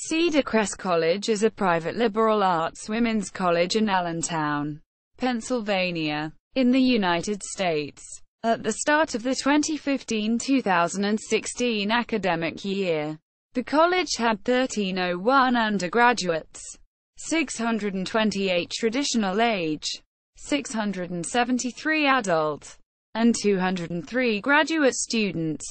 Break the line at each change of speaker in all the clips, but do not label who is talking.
Cedar Crest College is a private liberal arts women's college in Allentown, Pennsylvania, in the United States. At the start of the 2015-2016 academic year, the college had 1301 undergraduates, 628 traditional age, 673 adult, and 203 graduate students.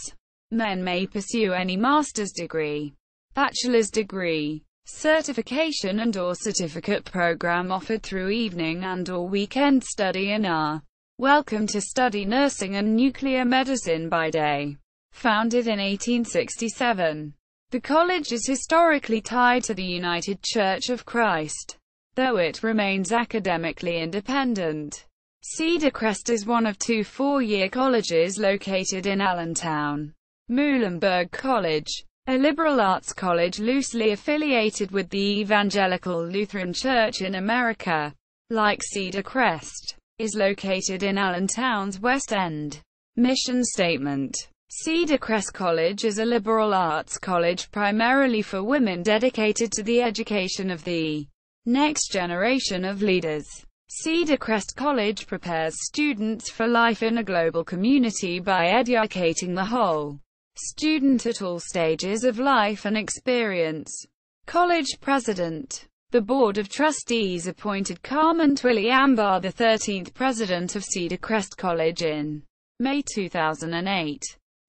Men may pursue any master's degree, bachelor's degree, certification and/or certificate program offered through evening and/or weekend study and are welcome to study nursing and nuclear medicine by day. Founded in 1867, the college is historically tied to the United Church of Christ, though it remains academically independent. Cedar Crest is one of two four-year colleges located in Allentown. Muhlenberg College, a liberal arts college loosely affiliated with the Evangelical Lutheran Church in America, like Cedar Crest, is located in Allentown's West End. Mission statement: Cedar Crest College is a liberal arts college primarily for women dedicated to the education of the next generation of leaders. Cedar Crest College prepares students for life in a global community by educating the whole student at all stages of life and experience. College President. The Board of Trustees appointed Carmen Twillie Ambar the 13th President of Cedar Crest College in May 2008.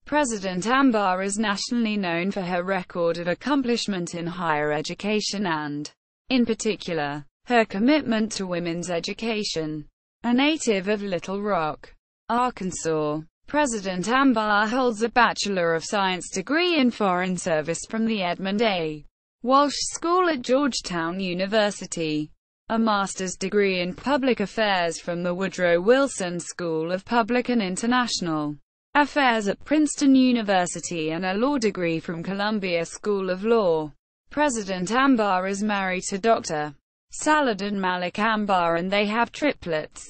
President Ambar is nationally known for her record of accomplishment in higher education and, in particular, her commitment to women's education. A native of Little Rock, Arkansas, President Ambar holds a Bachelor of Science degree in Foreign Service from the Edmund A. Walsh School at Georgetown University, a master's degree in Public Affairs from the Woodrow Wilson School of Public and International Affairs at Princeton University, and a law degree from Columbia School of Law. President Ambar is married to Dr. Saladin Malik Ambar and they have triplets,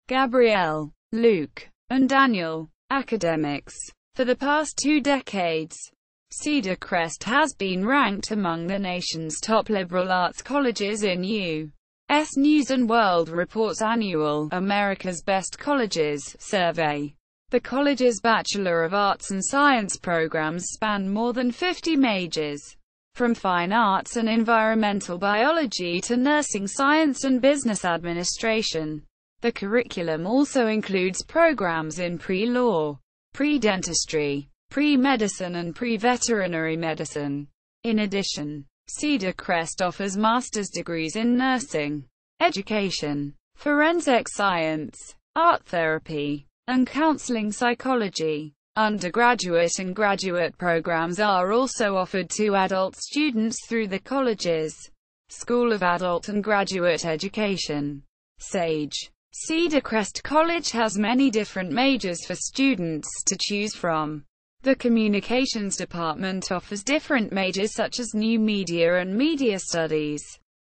Gabrielle, Luke, and Daniel. Academics. For the past 2 decades, Cedar Crest has been ranked among the nation's top liberal arts colleges in U.S. News & World Report's annual America's Best Colleges survey. The college's Bachelor of Arts and Science programs span more than 50 majors, from fine arts and environmental biology to nursing science and business administration. The curriculum also includes programs in pre-law, pre-dentistry, pre-medicine and pre-veterinary medicine. In addition, Cedar Crest offers master's degrees in nursing, education, forensic science, art therapy, and counseling psychology. Undergraduate and graduate programs are also offered to adult students through the college's School of Adult and Graduate Education, SAGE. Cedar Crest College has many different majors for students to choose from. The Communications Department offers different majors such as New Media and Media Studies.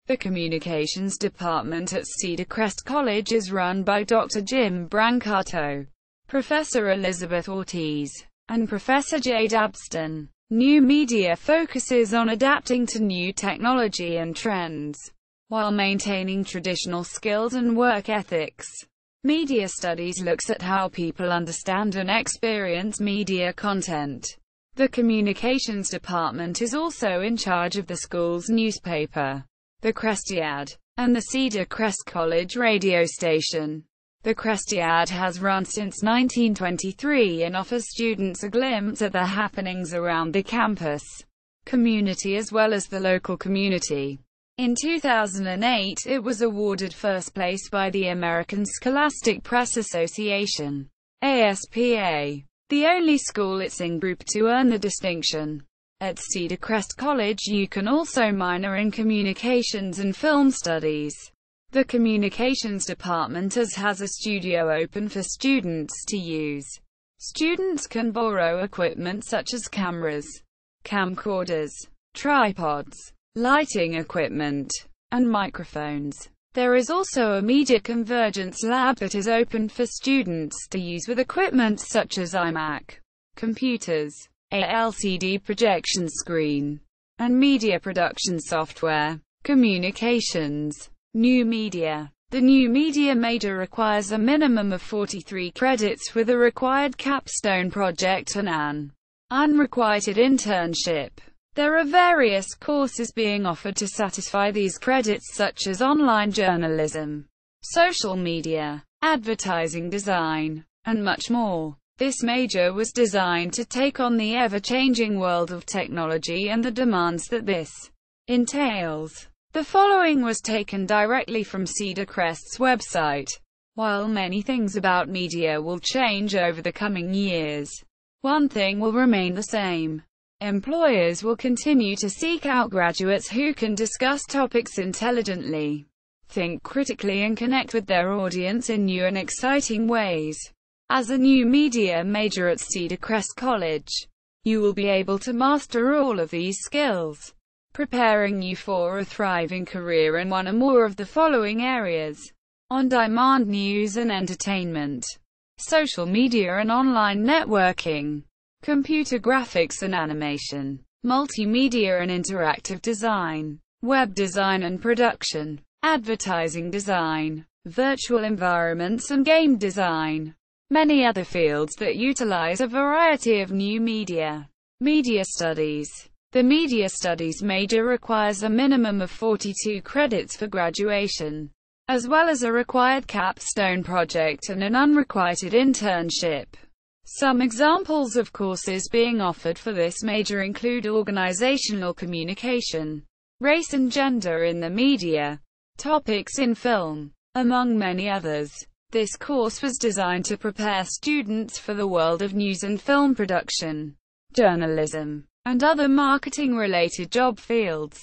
The Communications Department at Cedar Crest College is run by Dr. Jim Brancato, Professor Elizabeth Ortiz, and Professor Jade Abston. New Media focuses on adapting to new technology and trends, while maintaining traditional skills and work ethics. Media Studies looks at how people understand and experience media content. The Communications Department is also in charge of the school's newspaper, the Crestiad, and the Cedar Crest College radio station. The Crestiad has run since 1923 and offers students a glimpse at the happenings around the campus community as well as the local community. In 2008, it was awarded first place by the American Scholastic Press Association, ASPA, the only school its in-group to earn the distinction. At Cedar Crest College you can also minor in communications and film studies. The Communications Department has a studio open for students to use. Students can borrow equipment such as cameras, camcorders, tripods, lighting equipment, and microphones. There is also a media convergence lab that is open for students to use with equipment such as iMac computers, a LCD projection screen, and media production software. Communications. New media. The new media major requires a minimum of 43 credits with a required capstone project and an unrequited internship. There are various courses being offered to satisfy these credits, such as online journalism, social media, advertising design, and much more. This major was designed to take on the ever-changing world of technology and the demands that this entails. The following was taken directly from Cedar Crest's website. While many things about media will change over the coming years, one thing will remain the same. Employers will continue to seek out graduates who can discuss topics intelligently, think critically, and connect with their audience in new and exciting ways. As a new media major at Cedar Crest College, you will be able to master all of these skills, preparing you for a thriving career in one or more of the following areas: on-demand news and entertainment, social media and online networking, computer graphics and animation, multimedia and interactive design, web design and production, advertising design, virtual environments and game design. Many other fields that utilize a variety of new media. Media studies. The media studies major requires a minimum of 42 credits for graduation, as well as a required capstone project and an unrequited internship. Some examples of courses being offered for this major include organizational communication, race and gender in the media, topics in film, among many others. This course was designed to prepare students for the world of news and film production, journalism, and other marketing-related job fields.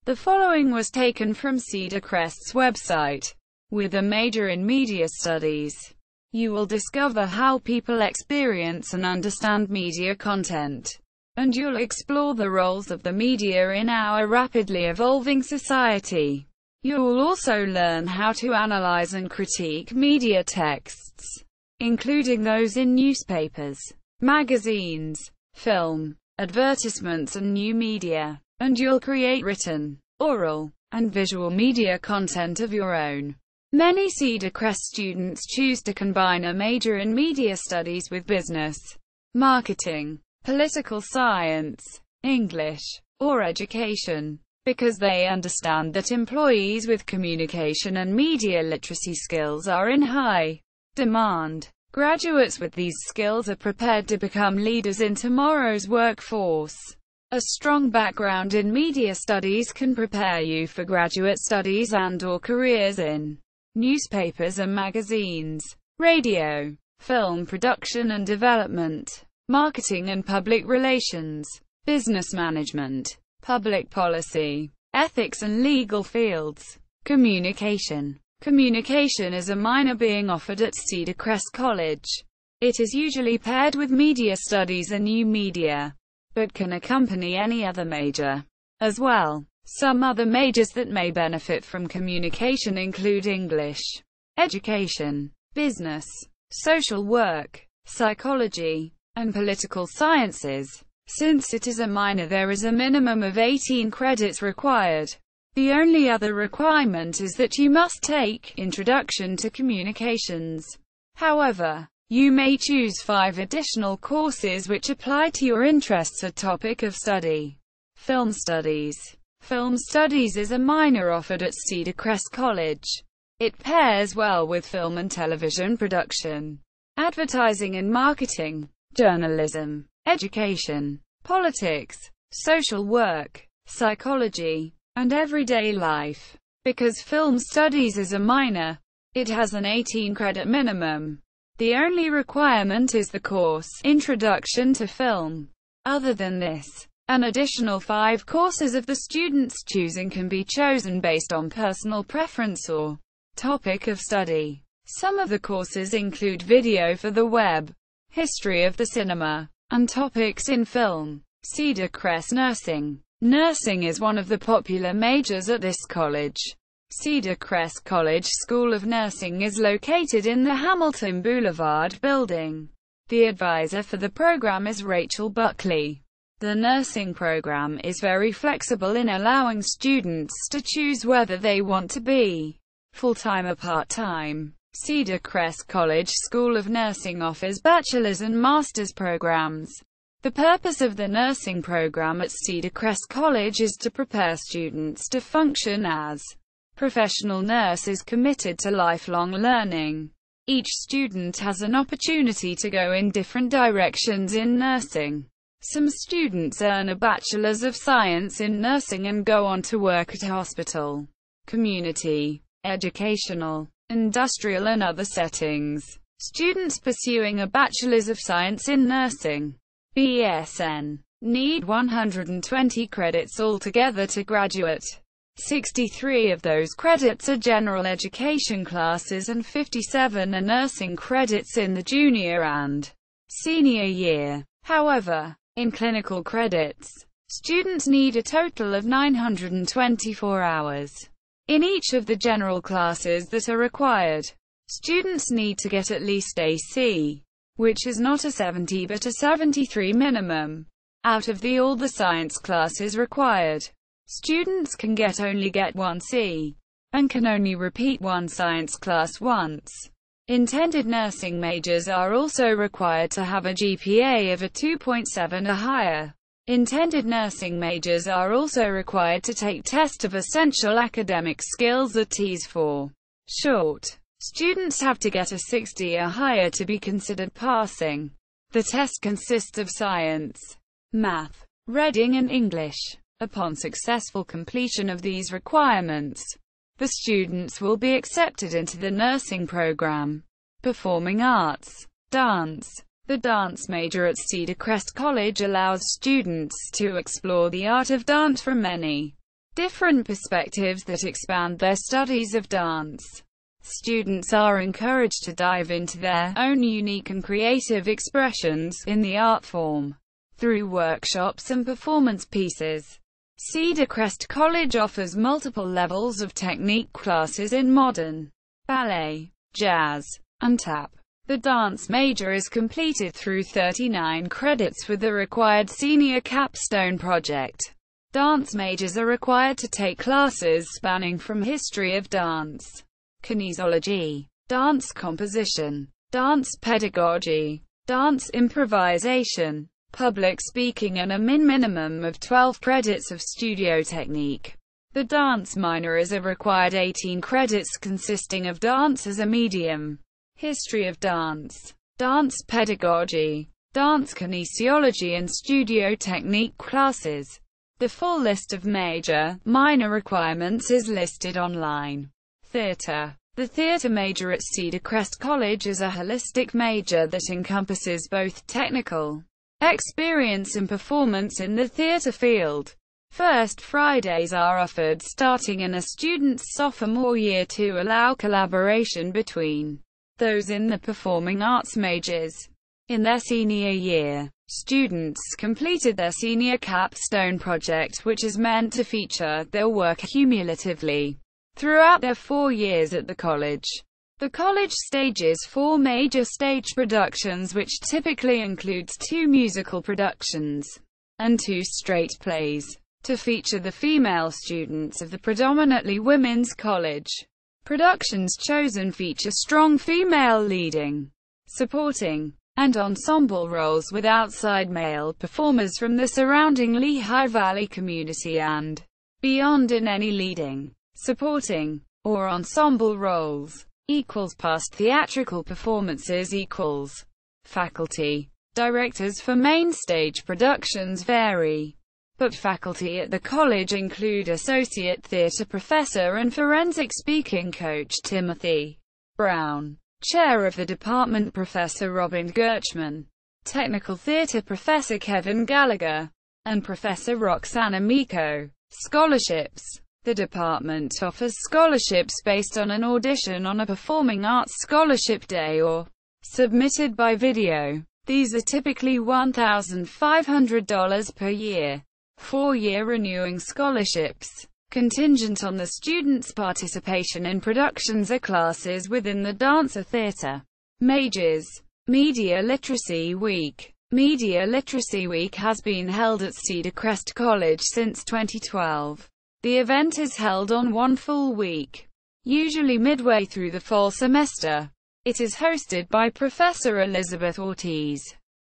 The following was taken from Cedar Crest's website. With a major in media studies, you will discover how people experience and understand media content, and you'll explore the roles of the media in our rapidly evolving society. You will also learn how to analyze and critique media texts, including those in newspapers, magazines, film, advertisements and new media, and you'll create written, oral, and visual media content of your own. Many Cedar Crest students choose to combine a major in media studies with business, marketing, political science, English, or education, because they understand that employees with communication and media literacy skills are in high demand. Graduates with these skills are prepared to become leaders in tomorrow's workforce. A strong background in media studies can prepare you for graduate studies and/or careers in newspapers and magazines, radio, film production and development, marketing and public relations, business management, public policy, ethics and legal fields. Communication. Communication is a minor being offered at Cedar Crest College. It is usually paired with media studies and new media, but can accompany any other major as well. Some other majors that may benefit from communication include English, education, business, social work, psychology, and political sciences. Since it is a minor, there is a minimum of 18 credits required. The only other requirement is that you must take Introduction to Communications. However, you may choose 5 additional courses which apply to your interests or topic of study. Film studies. Film studies is a minor offered at Cedar Crest College. It pairs well with film and television production, advertising and marketing, journalism, education, politics, social work, psychology, and everyday life. Because film studies is a minor, it has an 18-credit minimum. The only requirement is the course Introduction to Film. Other than this, an additional 5 courses of the student's choosing can be chosen based on personal preference or topic of study. Some of the courses include video for the web, history of the cinema, and topics in film. Cedar Crest Nursing. Nursing is one of the popular majors at this college. Cedar Crest College School of Nursing is located in the Hamilton Boulevard building. The advisor for the program is Rachel Buckley. The nursing program is very flexible in allowing students to choose whether they want to be full-time or part-time. Cedar Crest College School of Nursing offers bachelor's and master's programs. The purpose of the nursing program at Cedar Crest College is to prepare students to function as professional nurses committed to lifelong learning. Each student has an opportunity to go in different directions in nursing. Some students earn a Bachelor's of Science in Nursing and go on to work at hospital, community, educational, industrial and other settings. Students pursuing a Bachelor's of Science in Nursing, BSN, need 120 credits altogether to graduate. 63 of those credits are general education classes and 57 are nursing credits in the junior and senior year. However, in clinical credits, students need a total of 924 hours in each of the general classes that are required. Students need to get at least a C, which is not a 70 but a 73 minimum, out of all the science classes required. Students can only get one C, and can only repeat one science class once. Intended nursing majors are also required to have a GPA of a 2.7 or higher. Intended nursing majors are also required to take test of essential academic skills or TEAS for short. Students have to get a 60 or higher to be considered passing. The test consists of science, math, reading and English. Upon successful completion of these requirements, the students will be accepted into the nursing program. Performing arts, dance. The dance major at Cedar Crest College allows students to explore the art of dance from many different perspectives that expand their studies of dance. Students are encouraged to dive into their own unique and creative expressions in the art form through workshops and performance pieces. Cedar Crest College offers multiple levels of technique classes in modern, ballet, jazz, and tap. The dance major is completed through 39 credits with the required senior capstone project. Dance majors are required to take classes spanning from history of dance, kinesiology, dance composition, dance pedagogy, dance improvisation, public speaking and a minimum of 12 credits of studio technique. The dance minor is a required 18 credits consisting of dance as a medium, history of dance, dance pedagogy, dance kinesiology and studio technique classes. The full list of major, minor requirements is listed online. Theatre. The theatre major at Cedar Crest College is a holistic major that encompasses both technical experience and performance in the theatre field. First Fridays are offered starting in a student's sophomore year to allow collaboration between those in the performing arts majors. In their senior year, students completed their senior capstone project, which is meant to feature their work cumulatively throughout their 4 years at the college. The college stages 4 major stage productions, which typically includes 2 musical productions and 2 straight plays, to feature the female students of the predominantly women's college. Productions chosen feature strong female leading, supporting, and ensemble roles with outside male performers from the surrounding Lehigh Valley community and beyond in any leading, supporting, or ensemble roles. Past theatrical performances faculty. Directors for main stage productions vary, but faculty at the college include Associate Theatre Professor and Forensic Speaking Coach Timothy Brown, Chair of the Department Professor Robin Gerchman, Technical Theatre Professor Kevin Gallagher, and Professor Roxana Miko. Scholarships. The department offers scholarships based on an audition on a performing arts scholarship day or submitted by video. These are typically $1,500 per year. 4-year renewing scholarships, contingent on the student's participation in productions or classes within the dance or theatre majors. Media Literacy Week. Media Literacy Week has been held at Cedar Crest College since 2012. The event is held on one full week, usually midway through the fall semester. It is hosted by Professor Elizabeth Ortiz,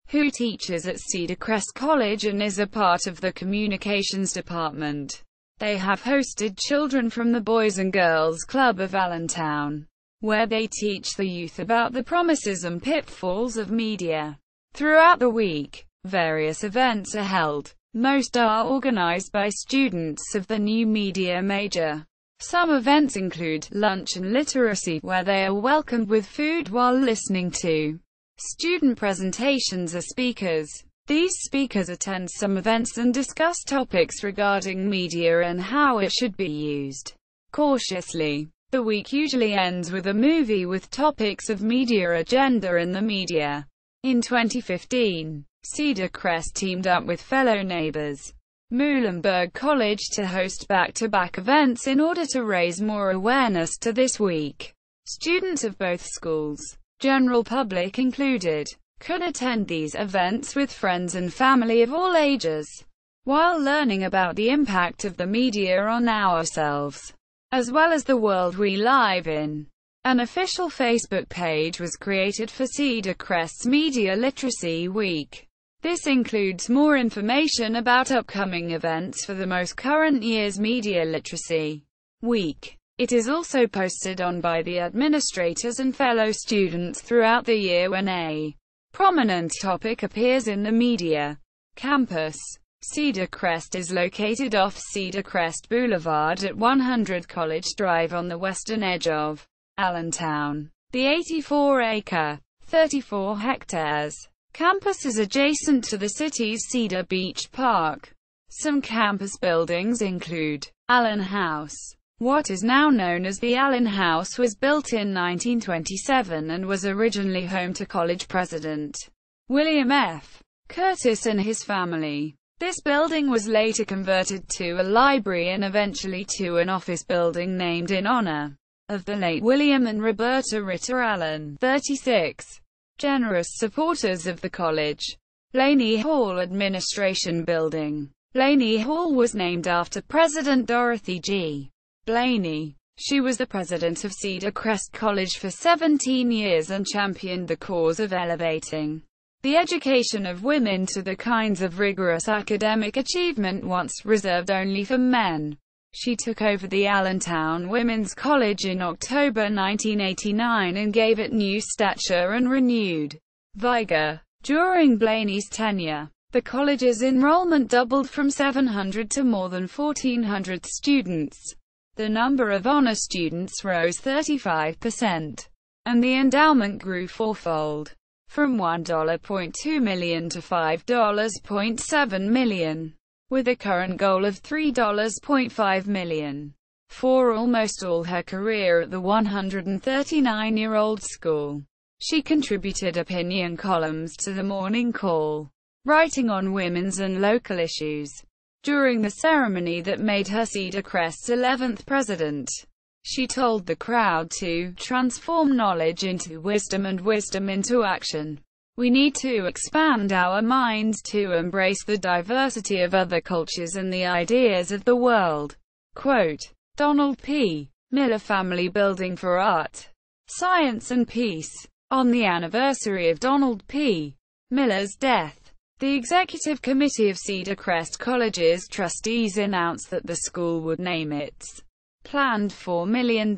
who teaches at Cedar Crest College and is a part of the communications department. They have hosted children from the Boys and Girls Club of Allentown, where they teach the youth about the promises and pitfalls of media. Throughout the week, various events are held. Most are organized by students of the new media major. Some events include lunch and literacy, where they are welcomed with food while listening to student presentations or speakers. These speakers attend some events and discuss topics regarding media and how it should be used cautiously. The week usually ends with a movie with topics of media agenda in the media. In 2015, Cedar Crest teamed up with fellow neighbors, Muhlenberg College, to host back-to-back events in order to raise more awareness to this week. Students of both schools, general public included, could attend these events with friends and family of all ages, while learning about the impact of the media on ourselves, as well as the world we live in. An official Facebook page was created for Cedar Crest's Media Literacy Week. This includes more information about upcoming events for the most current year's Media Literacy Week. It is also posted on by the administrators and fellow students throughout the year when a prominent topic appears in the media. Campus. Cedar Crest is located off Cedar Crest Boulevard at 100 College Drive on the western edge of Allentown. The 84-acre, 34 hectares campus is adjacent to the city's Cedar Beach Park. Some campus buildings include Allen House. What is now known as the Allen House was built in 1927 and was originally home to college president William F. Curtis and his family. This building was later converted to a library and eventually to an office building named in honor of the late William and Roberta Ritter Allen, 36. Generous supporters of the college. Blaney Hall Administration Building. Blaney Hall was named after President Dorothy G. Blaney. She was the president of Cedar Crest College for 17 years and championed the cause of elevating the education of women to the kinds of rigorous academic achievement once reserved only for men. She took over the Allentown Women's College in October 1989 and gave it new stature and renewed vigor. During Blaney's tenure, the college's enrollment doubled from 700 to more than 1,400 students. The number of honor students rose 35%, and the endowment grew fourfold, from $1.2 million to $5.7 million. With a current goal of $3.5 million. For almost all her career at the 139-year-old school, she contributed opinion columns to the Morning Call, writing on women's and local issues. During the ceremony that made her Cedar Crest's 11th president, she told the crowd to transform knowledge into wisdom and wisdom into action. We need to expand our minds to embrace the diversity of other cultures and the ideas of the world. Quote, Donald P. Miller Family Building for Art, Science and Peace. On the anniversary of Donald P. Miller's death, the Executive Committee of Cedar Crest College's trustees announced that the school would name its planned $4 million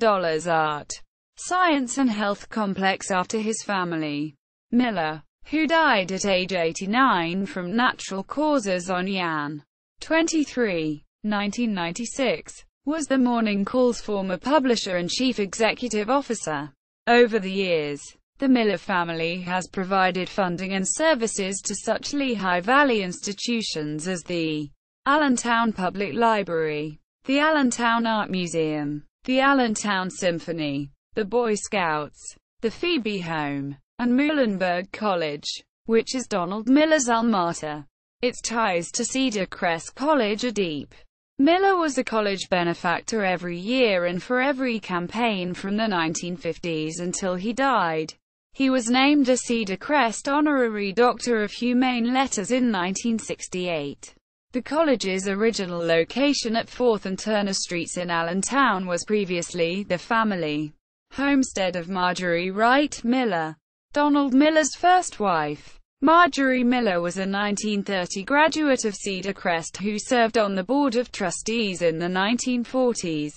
Art, Science and Health Complex after his family. Miller, who died at age 89 from natural causes on Jan. 23, 1996, was the Morning Call's former publisher and chief executive officer. Over the years, the Miller family has provided funding and services to such Lehigh Valley institutions as the Allentown Public Library, the Allentown Art Museum, the Allentown Symphony, the Boy Scouts, the Phoebe Home, and Muhlenberg College, which is Donald Miller's alma mater. Its ties to Cedar Crest College are deep. Miller was a college benefactor every year and for every campaign from the 1950s until he died. He was named a Cedar Crest Honorary Doctor of Humane Letters in 1968. The college's original location at 4th and Turner Streets in Allentown was previously the family homestead of Marjorie Wright Miller, Donald Miller's first wife. Marjorie Miller was a 1930 graduate of Cedar Crest who served on the Board of Trustees in the 1940s,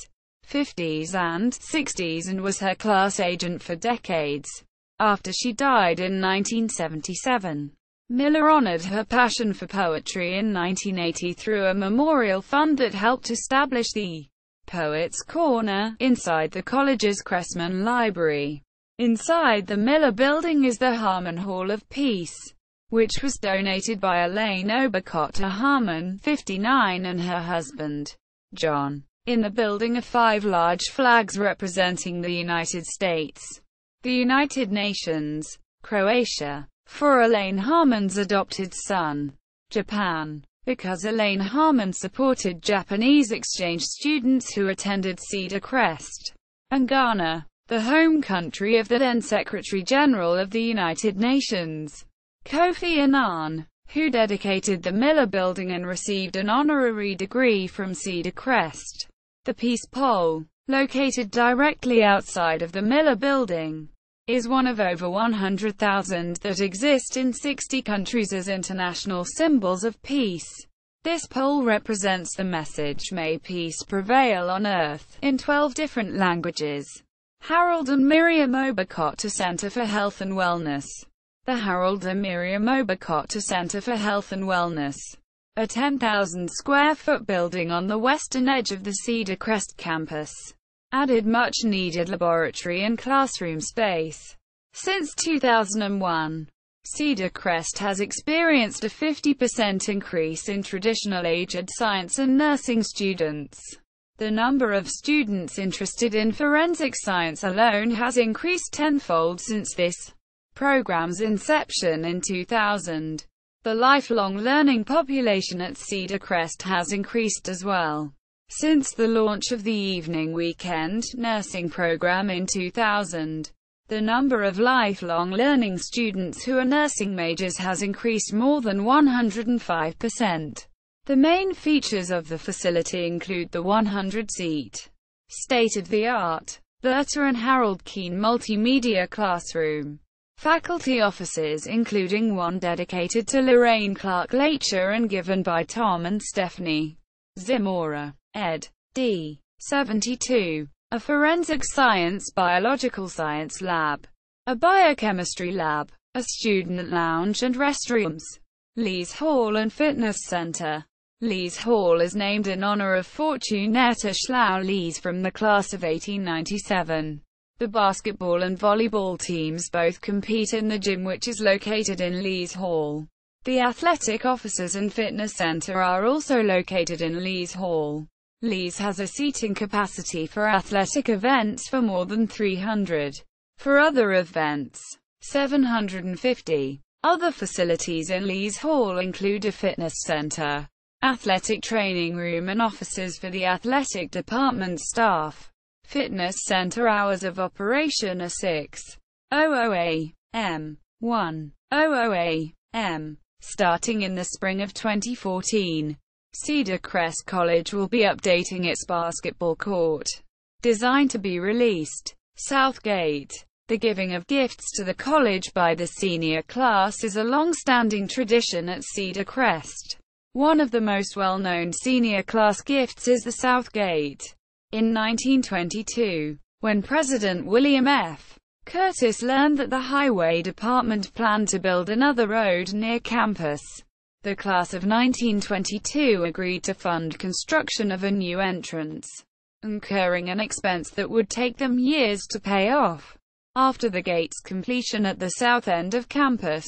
50s and 60s and was her class agent for decades. After she died in 1977, Miller honored her passion for poetry in 1980 through a memorial fund that helped establish the Poets' Corner inside the college's Cressman Library. Inside the Miller Building is the Harmon Hall of Peace, which was donated by Elaine Obicott to Harmon, 59, and her husband, John. In the building are 5 large flags representing the United States, the United Nations, Croatia, for Elaine Harmon's adopted son, Japan, because Elaine Harmon supported Japanese exchange students who attended Cedar Crest, and Ghana, the home country of the then Secretary-General of the United Nations, Kofi Annan, who dedicated the Miller Building and received an honorary degree from Cedar Crest. The Peace Pole, located directly outside of the Miller Building, is one of over 100,000 that exist in 60 countries as international symbols of peace. This pole represents the message "May peace prevail on earth" in 12 different languages. Harold and Miriam Obicott Center for Health and Wellness. The Harold and Miriam Obicott Center for Health and Wellness, a 10,000-square-foot building on the western edge of the Cedar Crest campus, added much-needed laboratory and classroom space. Since 2001, Cedar Crest has experienced a 50% increase in traditional aged science and nursing students. The number of students interested in forensic science alone has increased tenfold since this program's inception in 2000. The lifelong learning population at Cedar Crest has increased as well. Since the launch of the evening weekend nursing program in 2000, the number of lifelong learning students who are nursing majors has increased more than 105%. The main features of the facility include the 100-seat, state-of-the-art, Bertha and Harold Keene multimedia classroom, faculty offices including one dedicated to Lorraine Clark Lecture and given by Tom and Stephanie Zimora, ed. D. 72, a forensic science biological science lab, a biochemistry lab, a student lounge and restrooms, Lees Hall and Fitness Center. Lees Hall is named in honor of Fortunetta Schlau Lees from the class of 1897. The basketball and volleyball teams both compete in the gym which is located in Lees Hall. The athletic offices and fitness center are also located in Lees Hall. Lees has a seating capacity for athletic events for more than 300. For other events, 750. Other facilities in Lees Hall include a fitness center, athletic training room and offices for the athletic department staff. Fitness center hours of operation are 6:00 a.m. 1:00 a.m. starting in the spring of 2014. Cedar Crest College will be updating its basketball court, designed to be released. Southgate. The giving of gifts to the college by the senior class is a long-standing tradition at Cedar Crest. One of the most well-known senior class gifts is the Southgate. In 1922, when President William F. Curtis learned that the Highway Department planned to build another road near campus, the class of 1922 agreed to fund construction of a new entrance, incurring an expense that would take them years to pay off. After the gate's completion at the south end of campus,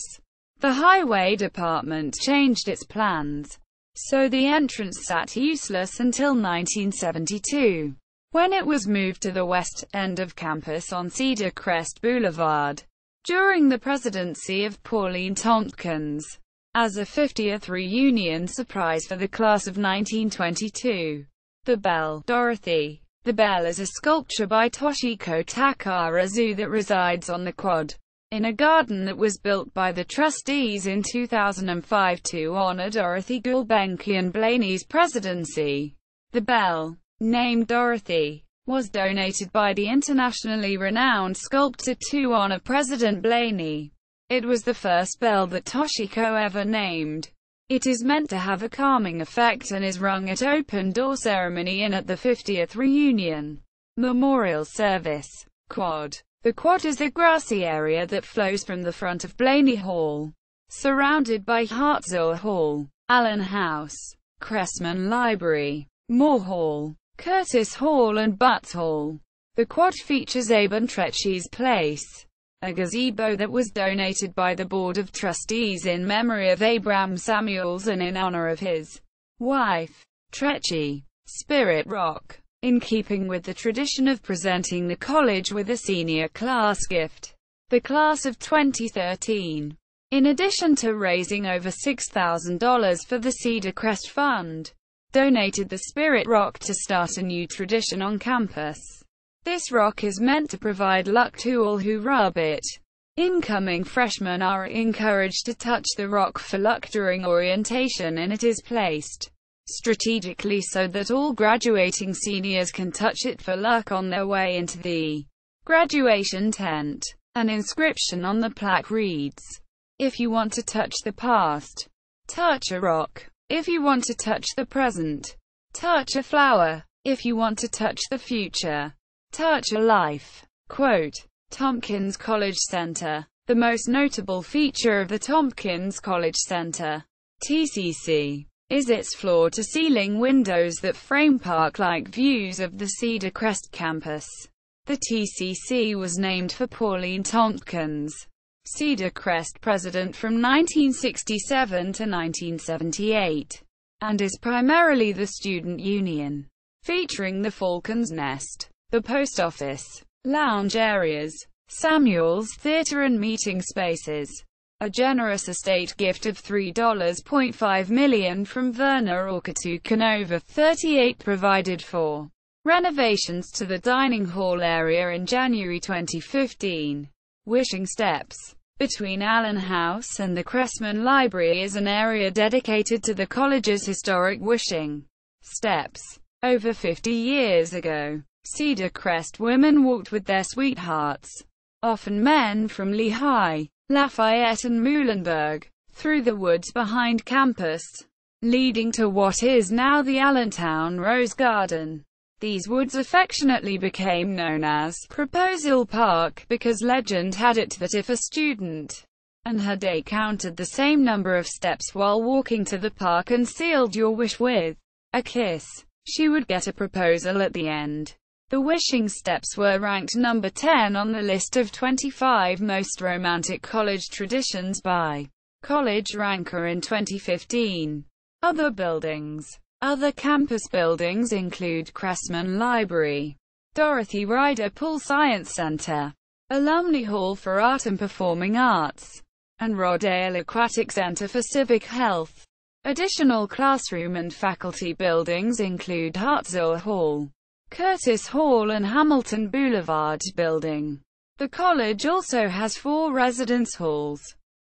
the Highway Department changed its plans, so the entrance sat useless until 1972, when it was moved to the west end of campus on Cedar Crest Boulevard, during the presidency of Pauline Tompkins, as a 50th reunion surprise for the class of 1922. The Bell, Dorothy. The Bell is a sculpture by Toshiko Takarazu that resides on the quad in a garden that was built by the trustees in 2005 to honor Dorothy Gulbenkian Blaney's presidency. The bell, named Dorothy, was donated by the internationally renowned sculptor to honor President Blaney. It was the first bell that Toshiko ever named. It is meant to have a calming effect and is rung at open-door ceremony and at the 50th reunion memorial service. Quad. The quad is a grassy area that flows from the front of Blaney Hall, surrounded by Hartzell Hall, Allen House, Cressman Library, Moore Hall, Curtis Hall and Butts Hall. The quad features Abram Tretchie's place, a gazebo that was donated by the Board of Trustees in memory of Abram Samuels and in honor of his wife, Tretchie. Spirit Rock. In keeping with the tradition of presenting the college with a senior class gift, the class of 2013, in addition to raising over $6,000 for the Cedar Crest Fund, donated the Spirit Rock to start a new tradition on campus. This rock is meant to provide luck to all who rub it. Incoming freshmen are encouraged to touch the rock for luck during orientation, and it is placed strategically so that all graduating seniors can touch it for luck on their way into the graduation tent. An inscription on the plaque reads, "If you want to touch the past, touch a rock. If you want to touch the present, touch a flower. If you want to touch the future, touch a life." Quote. Tompkins College Center. The most notable feature of the Tompkins College Center, TCC, is its floor-to-ceiling windows that frame park-like views of the Cedar Crest campus. The TCC was named for Pauline Tompkins, Cedar Crest president from 1967 to 1978, and is primarily the student union, featuring the Falcon's Nest, the post office, lounge areas, Samuel's Theater and meeting spaces. A generous estate gift of $3.5 million from Werner Orca Canova 38 provided for renovations to the dining hall area in January 2015. Wishing Steps. Between Allen House and the Cressman Library is an area dedicated to the college's historic wishing steps. Over 50 years ago, Cedar Crest women walked with their sweethearts, often men from Lehigh, Lafayette and Muhlenberg, through the woods behind campus, leading to what is now the Allentown Rose Garden. These woods affectionately became known as Proposal Park because legend had it that if a student and her date counted the same number of steps while walking to the park and sealed your wish with a kiss, she would get a proposal at the end. The wishing steps were ranked number 10 on the list of 25 most romantic college traditions by College Ranker in 2015. Other buildings. Other campus buildings include Cressman Library, Dorothy Ryder Pool Science Center, Alumni Hall for Art and Performing Arts, and Rodale Aquatic Center for Civic Health. Additional classroom and faculty buildings include Hartzell Hall, Curtis Hall and Hamilton Boulevard Building. The college also has 4 residence halls: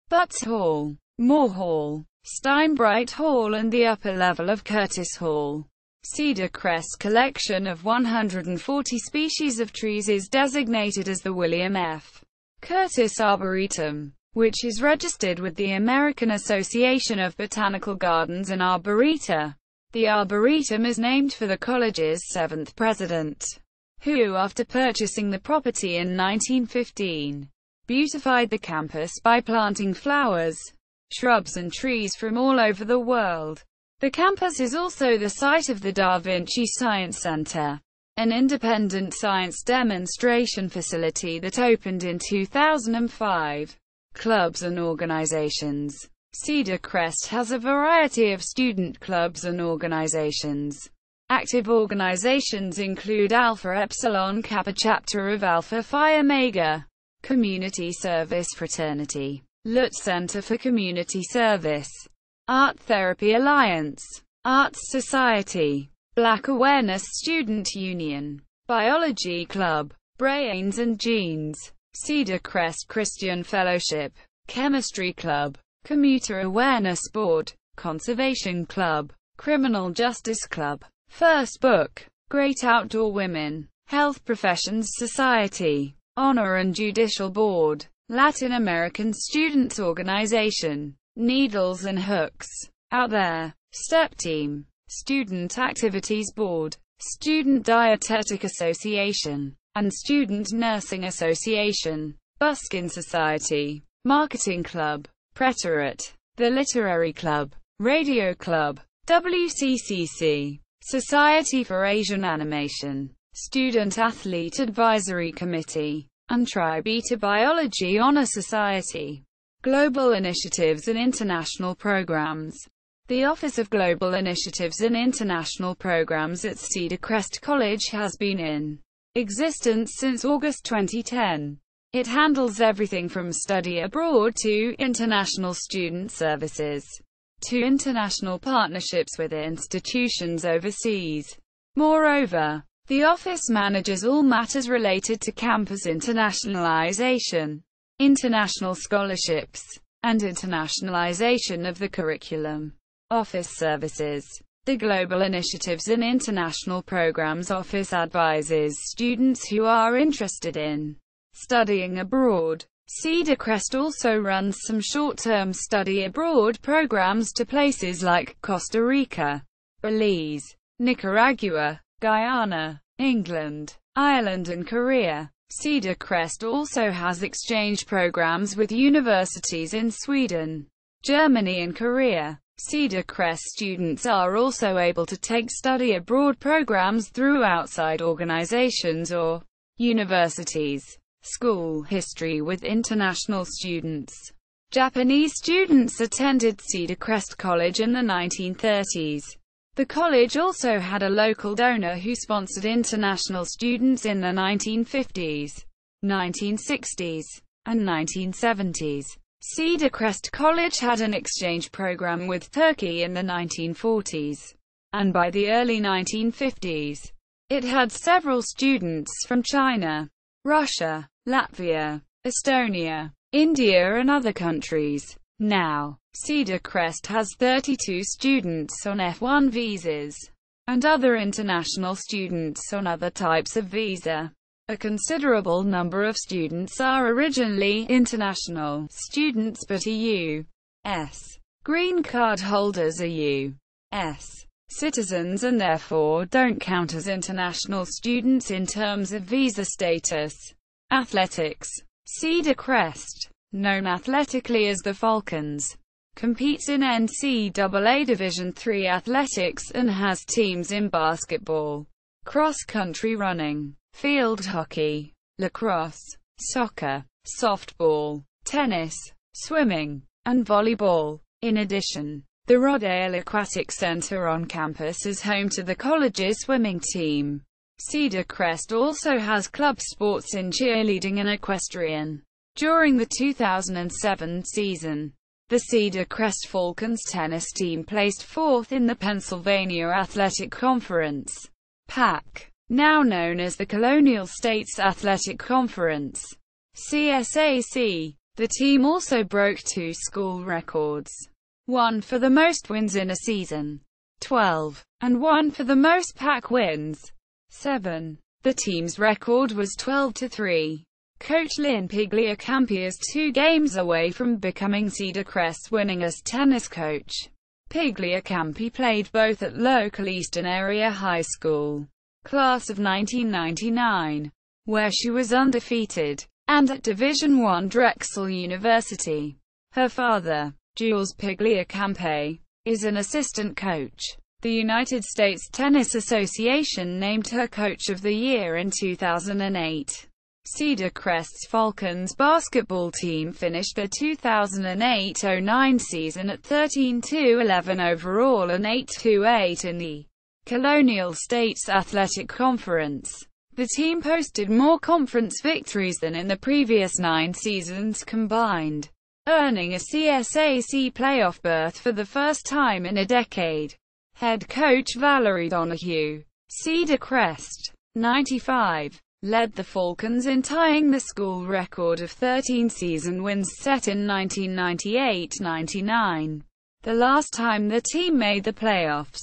Butts Hall, Moore Hall, Steinbright Hall and the upper level of Curtis Hall. Cedar Crest collection of 140 species of trees is designated as the William F. Curtis Arboretum, which is registered with the American Association of Botanical Gardens and Arboreta. The Arboretum is named for the college's 7th president, who, after purchasing the property in 1915, beautified the campus by planting flowers, shrubs and trees from all over the world. The campus is also the site of the Da Vinci Science Center, an independent science demonstration facility that opened in 2005. Clubs and organizations. Cedar Crest has a variety of student clubs and organizations. Active organizations include Alpha Epsilon Kappa Chapter of Alpha Phi Omega, Community Service Fraternity, Lutz Center for Community Service, Art Therapy Alliance, Arts Society, Black Awareness Student Union, Biology Club, Brains and Genes. Cedar Crest Christian Fellowship, Chemistry Club, Commuter Awareness Board, Conservation Club, Criminal Justice Club, First Book, Great Outdoor Women, Health Professions Society, Honor and Judicial Board, Latin American Students Organization, Needles and Hooks, Out There, Step Team, Student Activities Board, Student Dietetic Association, and Student Nursing Association, Buskin Society, Marketing Club, Pretorate, The Literary Club, Radio Club, WCCC, Society for Asian Animation, Student Athlete Advisory Committee, and Tri Beta Biology Honor Society. Global Initiatives and International Programs. The Office of Global Initiatives and International Programs at Cedar Crest College has been in existence since August 2010. It handles everything from study abroad to international student services, to international partnerships with institutions overseas. Moreover, the office manages all matters related to campus internationalization, international scholarships, and internationalization of the curriculum. Office services. The Global Initiatives and International Programs Office advises students who are interested in studying abroad. Cedar Crest also runs some short-term study abroad programs to places like Costa Rica, Belize, Nicaragua, Guyana, England, Ireland and Korea. Cedar Crest also has exchange programs with universities in Sweden, Germany and Korea. Cedar Crest students are also able to take study abroad programs through outside organizations or universities. School history with international students. Japanese students attended Cedar Crest College in the 1930s. The college also had a local donor who sponsored international students in the 1950s, 1960s, and 1970s. Cedar Crest College had an exchange program with Turkey in the 1940s, and by the early 1950s, it had several students from China, Russia, Latvia, Estonia, India and other countries. Now, Cedar Crest has 32 students on F1 visas, and other international students on other types of visa. A considerable number of students are originally international students but are U.S. green card holders, are U.S. citizens, and therefore don't count as international students in terms of visa status. Athletics. Cedar Crest, known athletically as the Falcons, competes in NCAA Division III athletics and has teams in basketball, cross-country running, field hockey, lacrosse, soccer, softball, tennis, swimming, and volleyball. In addition, the Rodale Aquatic Center on campus is home to the college's swimming team. Cedar Crest also has club sports in cheerleading and equestrian. During the 2007 season, the Cedar Crest Falcons tennis team placed fourth in the Pennsylvania Athletic Conference, PAC, now known as the Colonial States Athletic Conference, CSAC. The team also broke two school records, one for the most wins in a season, 12, and one for the most PAC wins, 7. The team's record was 12-3. Coach Lynn Pigliacampi is 2 games away from becoming Cedar Crest's winningest tennis coach. Pigliacampi played both at local Eastern Area High School, class of 1999, where she was undefeated, and at Division I Drexel University. Her father, Jules Pigliacampi, is an assistant coach. The United States Tennis Association named her Coach of the Year in 2008. Cedar Crest's Falcons basketball team finished the 2008-09 season at 13-11 overall and 8-8 in the Colonial States Athletic Conference. The team posted more conference victories than in the previous 9 seasons combined, earning a CSAC playoff berth for the first time in a decade. Head coach Valerie Donahue, Cedar Crest, 95. led the Falcons in tying the school record of 13 season wins set in 1998-99, the last time the team made the playoffs.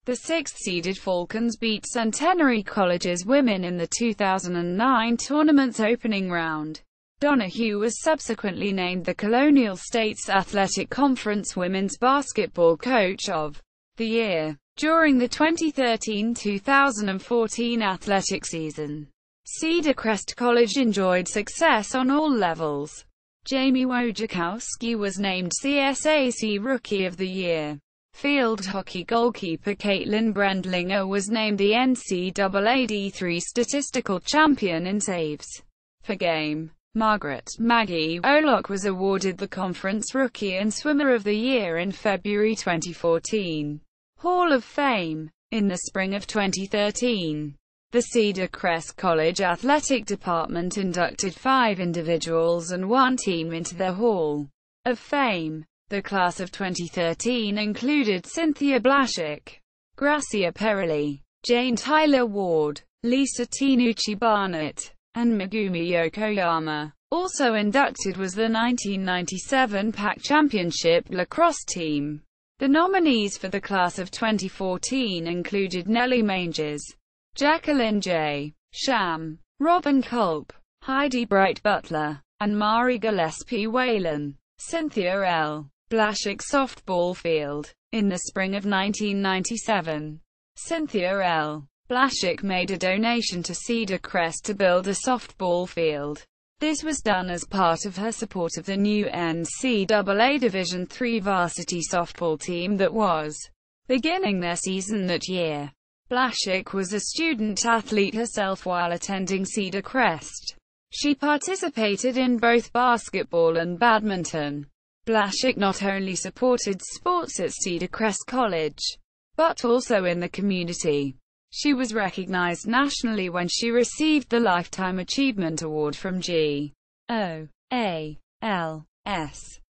The sixth-seeded Falcons beat Centenary College's women in the 2009 tournament's opening round. Donahue was subsequently named the Colonial States Athletic Conference Women's Basketball Coach of the Year during the 2013-2014 athletic season. Cedar Crest College enjoyed success on all levels. Jamie Wojciechowski was named CSAC Rookie of the Year. Field hockey goalkeeper Caitlin Brendlinger was named the NCAA D3 statistical champion in saves per game. Maggie Olok was awarded the Conference Rookie and Swimmer of the Year in February 2014. Hall of Fame. In the spring of 2013, the Cedar Crest College Athletic Department inducted 5 individuals and 1 team into their Hall of Fame. The class of 2013 included Cynthia Blaszczyk, Gracia Perilli, Jane Tyler Ward, Lisa Tinucci Barnett, and Megumi Yokoyama. Also inducted was the 1997 PAC Championship lacrosse team. The nominees for the class of 2014 included Nellie Manges, Jacqueline J. Sham, Robin Culp, Heidi Bright Butler, and Mari Gillespie Whalen. Cynthia L. Blaszczyk softball field. In the spring of 1997, Cynthia L. Blaszczyk made a donation to Cedar Crest to build a softball field. This was done as part of her support of the new NCAA Division III varsity softball team that was beginning their season that year. Blaszczyk was a student athlete herself while attending Cedar Crest. She participated in both basketball and badminton. Blaszczyk not only supported sports at Cedar Crest College, but also in the community. She was recognized nationally when she received the Lifetime Achievement Award from GOALS,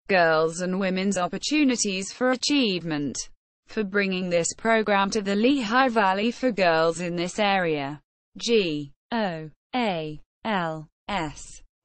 Girls and Women's Opportunities for Achievement, for bringing this program to the Lehigh Valley for girls in this area. GOALS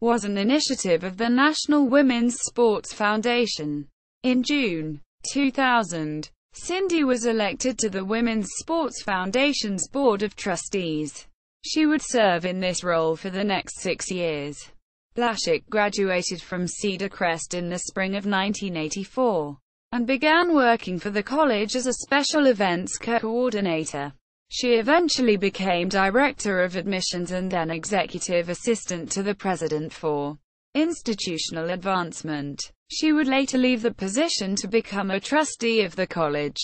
was an initiative of the National Women's Sports Foundation. In June 2000, Cindy was elected to the Women's Sports Foundation's Board of Trustees. She would serve in this role for the next 6 years. Blaszczyk graduated from Cedar Crest in the spring of 1984, and began working for the college as a special events coordinator. She eventually became Director of Admissions and then Executive Assistant to the President for Institutional Advancement. She would later leave the position to become a trustee of the college.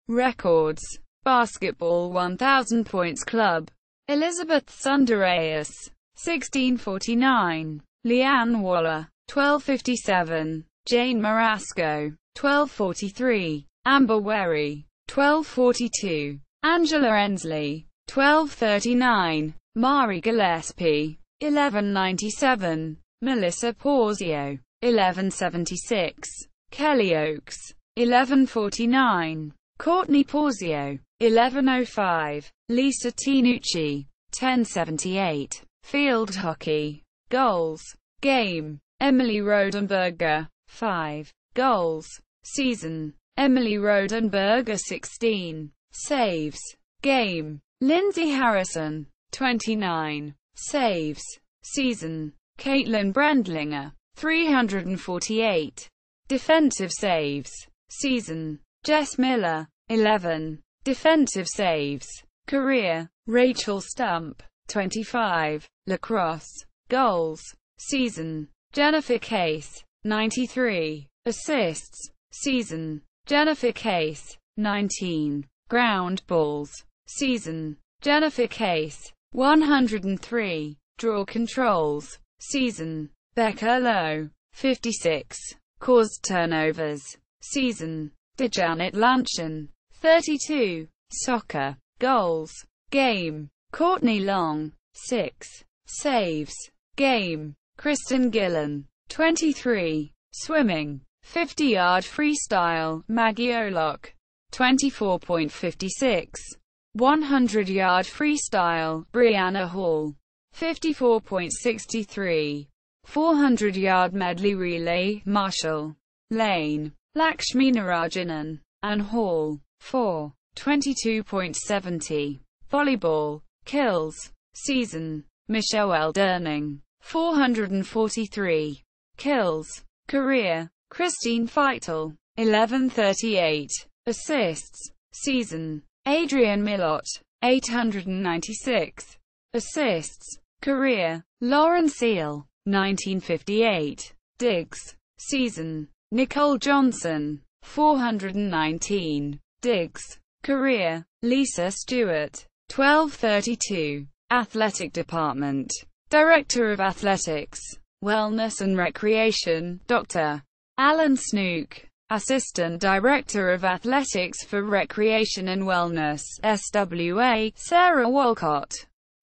Records. Basketball 1000 Points Club. Elizabeth Sundareus, 1649. Leanne Waller, 1257. Jane Marasco, 1243. Amber Werry, 1242. Angela Ensley, 1239. Mari Gillespie, 1197. Melissa Porzio, 1176. Kelly Oakes, 1149. Courtney Porzio, 1105. Lisa Tinucci, 1078. Field hockey. Goals. Game. Emily Rodenberger, 5. Goals. Season. Emily Rodenberger 16. Saves. Game. Lindsay Harrison, 29. Saves. Season. Caitlin Brendlinger, 348. Defensive saves. Season. Jess Miller, 11. Defensive saves. Career. Rachel Stump, 25. Lacrosse. Goals. Season. Jennifer Case, 93. Assists. Season. Jennifer Case, 19. Ground balls. Season. Jennifer Case, 103. Draw controls. Season. Becca Lowe, 56. Caused turnovers. Season. DeJanet Lanchan, 32. Soccer. Goals. Game. Courtney Long, 6. Saves. Game. Kristen Gillen, 23. Swimming. 50-yard freestyle. Maggie Olok, 24.56. 100-yard freestyle. Brianna Hall, 54.63. 400-yard medley relay, Marshall, Lane, Lakshminarayanan, and Hall. 4. 22.70. Volleyball, Kills, Season, Michelle Durning. 443. Kills, Career, Christine Feitel. 1138. Assists, Season, Adrian Millot. 896. Assists, Career, Lauren Seal. 1958. Digs, Season, Nicole Johnson. 419. Digs, Career, Lisa Stewart. 1232. Athletic Department. Director of Athletics, Wellness and Recreation, Dr. Alan Snook. Assistant Director of Athletics for Recreation and Wellness, SWA, Sarah Walcott.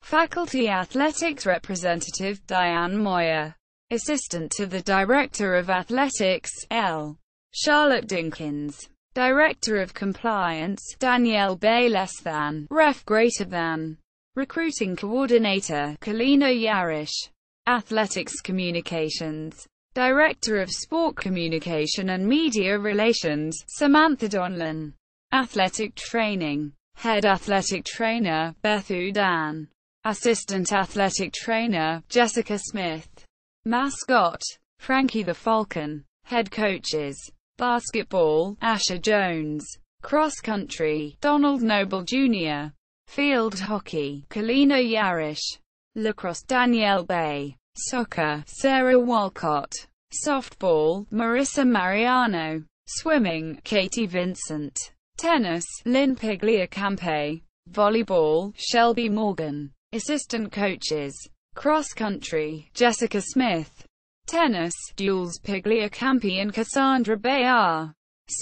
Faculty Athletics Representative, Diane Moyer. Assistant to the Director of Athletics, L. Charlotte Dinkins. Director of Compliance, Danielle Bay. Ref greater than. Recruiting Coordinator, Kalina Yarish. Athletics Communications. Director of Sport Communication and Media Relations, Samantha Donlan. Athletic Training. Head Athletic Trainer, Beth Udan. Assistant Athletic Trainer, Jessica Smith. Mascot, Frankie the Falcon. Head Coaches. Basketball, Asher Jones. Cross Country, Donald Noble Jr. Field Hockey, Kalina Yarish. Lacrosse, Danielle Bay. Soccer, Sarah Walcott. Softball, Marissa Mariano. Swimming, Katie Vincent. Tennis, Lynn Pigliacampe. Volleyball, Shelby Morgan. Assistant Coaches. Cross Country, Jessica Smith. Tennis, Jules Pigliacampi and Cassandra Bayar.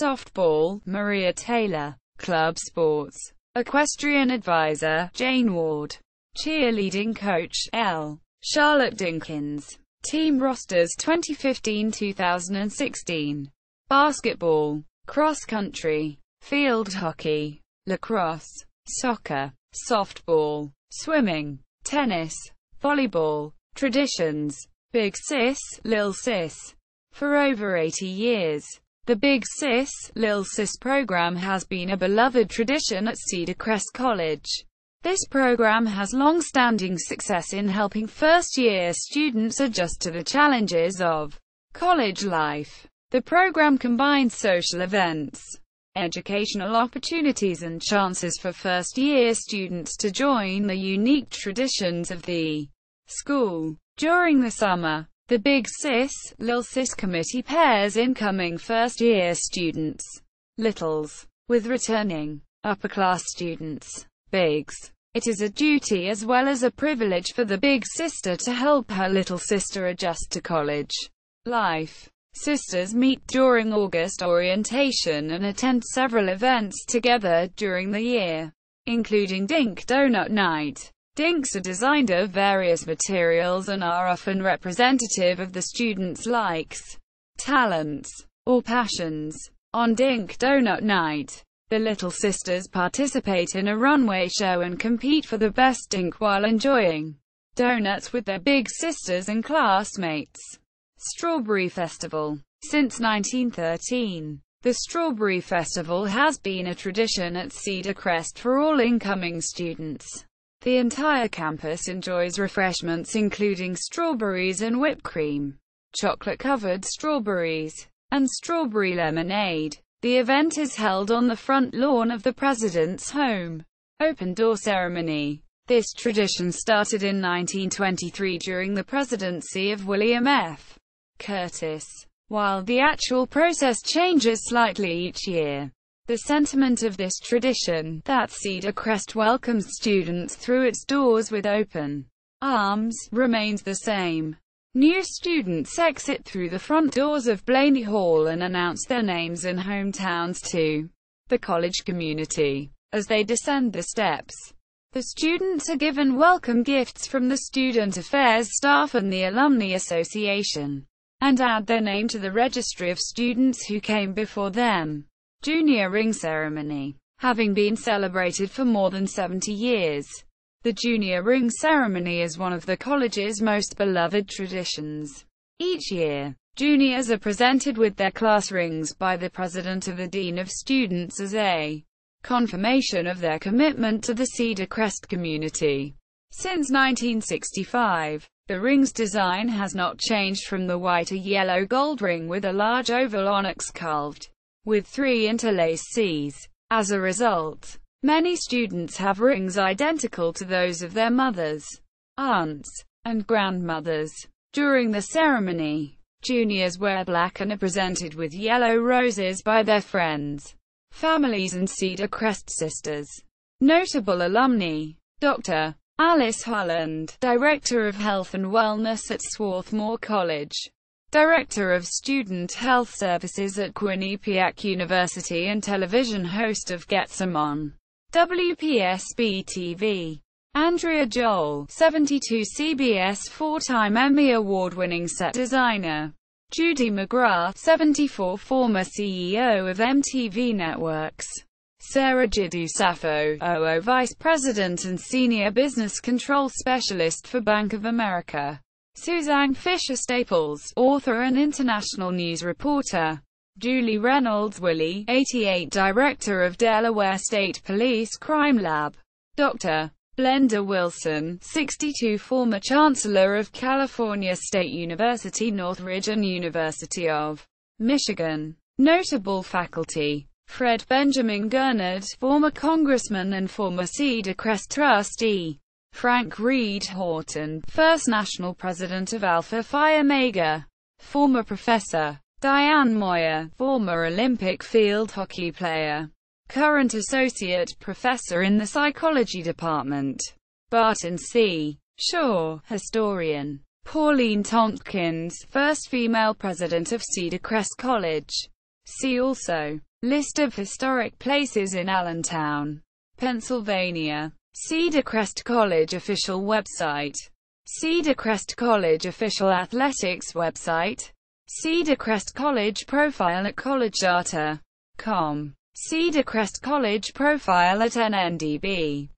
Softball, Maria Taylor. Club Sports. Equestrian Advisor, Jane Ward. Cheerleading Coach, L. Charlotte Dinkins. Team Rosters 2015-2016. Basketball. Cross Country. Field Hockey. Lacrosse. Soccer. Softball. Swimming. Tennis. Volleyball. Traditions. Big Sis, Lil Sis. For over 80 years, the Big Sis, Lil Sis program has been a beloved tradition at Cedar Crest College. This program has long-standing success in helping first-year students adjust to the challenges of college life. The program combines social events, educational opportunities and chances for first-year students to join the unique traditions of the school. During the summer, the Big Sis, Lil Sis committee pairs incoming first-year students, littles, with returning, upper-class students, bigs. It is a duty as well as a privilege for the big sister to help her little sister adjust to college life. Sisters meet during August orientation and attend several events together during the year, including Dink Donut Night. Dinks are designed of various materials and are often representative of the students' likes, talents, or passions. On Dink Donut Night, the Little Sisters participate in a runway show and compete for the best dink while enjoying donuts with their big sisters and classmates. Strawberry Festival. Since 1913, the Strawberry Festival has been a tradition at Cedar Crest for all incoming students. The entire campus enjoys refreshments including strawberries and whipped cream, chocolate-covered strawberries, and strawberry lemonade. The event is held on the front lawn of the president's home. Open-door ceremony. This tradition started in 1923 during the presidency of William F. Curtis. While the actual process changes slightly each year, the sentiment of this tradition, that Cedar Crest welcomes students through its doors with open arms, remains the same. New students exit through the front doors of Blaney Hall and announce their names and hometowns to the college community. As they descend the steps, the students are given welcome gifts from the Student Affairs staff and the Alumni Association, and add their name to the registry of students who came before them. Junior Ring Ceremony. Having been celebrated for more than 70 years, The junior ring ceremony is one of the college's most beloved traditions. Each year, juniors are presented with their class rings by the president of the dean of students as a confirmation of their commitment to the Cedar Crest community. Since 1965, the ring's design has not changed from the white or yellow gold ring with a large oval onyx carved with 3 interlaced Cs. As a result, many students have rings identical to those of their mothers, aunts, and grandmothers. During the ceremony, juniors wear black and are presented with yellow roses by their friends, families and Cedar Crest sisters. Notable alumni: Dr. Alice Holland, Director of Health and Wellness at Swarthmore College, Director of Student Health Services at Quinnipiac University and television host of Get Some On WPSB-TV. Andrea Joel, 72, CBS, 4-time Emmy Award-winning set designer. Judy McGrath, 74, former CEO of MTV Networks. Sarah Jiddu Safo, OO Vice President and Senior Business Control Specialist for Bank of America. Suzanne Fisher Staples, author and international news reporter. Julie Reynolds Willie, 88, Director of Delaware State Police Crime Lab. Dr. Blenda Wilson, 62, former Chancellor of California State University Northridge and University of Michigan. Notable faculty: Fred Benjamin Gurnard, former congressman and former Cedar Crest trustee. Frank Reed Horton, first national president of Alpha Phi Omega. Former professor. Diane Moyer, former Olympic field hockey player. Current associate professor in the psychology department. Barton C. Shaw, historian. Pauline Tompkins, first female president of Cedar Crest College. See also: List of historic places in Allentown, Pennsylvania. Cedar Crest College official website. Cedar Crest College official athletics website. Cedar Crest College profile at collegedata.com. Cedar Crest College profile at NNDB.